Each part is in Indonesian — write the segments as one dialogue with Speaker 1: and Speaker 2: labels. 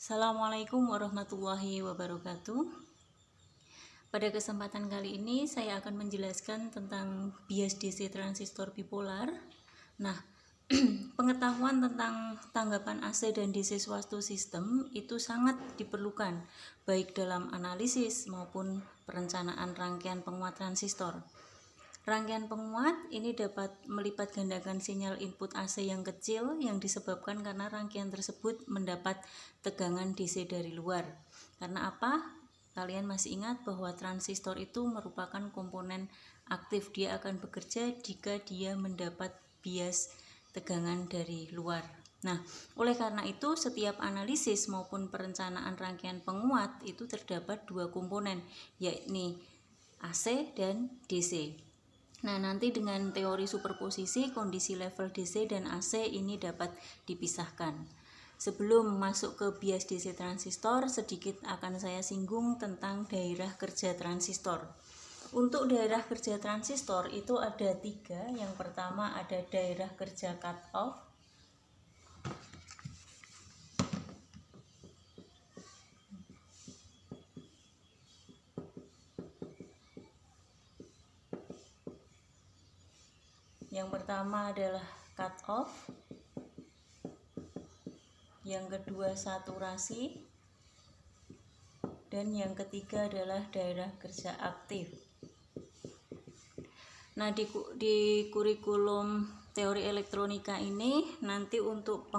Speaker 1: Assalamualaikum warahmatullahi wabarakatuh. Pada kesempatan kali ini saya akan menjelaskan tentang bias DC transistor bipolar. Nah, pengetahuan tentang tanggapan AC dan DC suatu sistem itu sangat diperlukan baik dalam analisis maupun perencanaan rangkaian penguat transistor. Rangkaian penguat ini dapat melipat gandakan sinyal input AC yang kecil yang disebabkan karena rangkaian tersebut mendapat tegangan DC dari luar. Karena apa? Kalian masih ingat bahwa transistor itu merupakan komponen aktif. Dia akan bekerja jika dia mendapat bias tegangan dari luar. Nah, oleh karena itu setiap analisis maupun perencanaan rangkaian penguat itu terdapat dua komponen, yakni AC dan DC. Nah, nanti dengan teori superposisi, kondisi level DC dan AC ini dapat dipisahkan. Sebelum masuk ke bias DC transistor, sedikit akan saya singgung tentang daerah kerja transistor. Untuk daerah kerja transistor itu ada 3. Yang pertama ada daerah kerja cutoff. Yang pertama adalah cutoff. Yang kedua saturasi. Dan yang ketiga adalah daerah kerja aktif. Nah, di kurikulum teori elektronika ini nanti untuk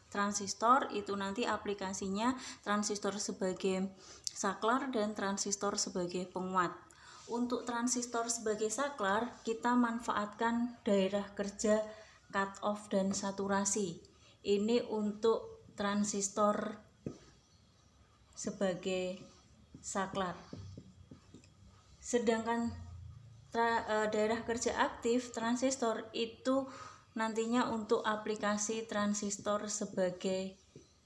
Speaker 1: transistor itu nanti aplikasinya transistor sebagai saklar dan transistor sebagai penguat. Untuk transistor sebagai saklar kita manfaatkan daerah kerja cutoff dan saturasi. Ini untuk transistor sebagai saklar. Sedangkan daerah kerja aktif transistor itu nantinya untuk aplikasi transistor sebagai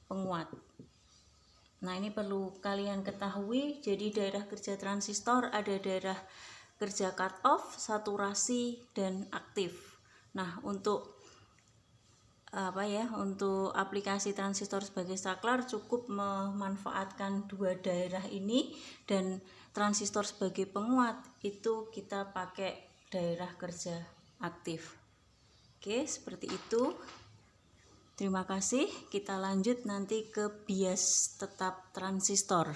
Speaker 1: penguat. Nah, ini perlu kalian ketahui. Jadi daerah kerja transistor ada daerah kerja cutoff, saturasi, dan aktif. Nah, untuk aplikasi transistor sebagai saklar cukup memanfaatkan dua daerah ini, dan transistor sebagai penguat itu kita pakai daerah kerja aktif. Oke, seperti itu. Terima kasih. Kita lanjut nanti ke bias tetap transistor.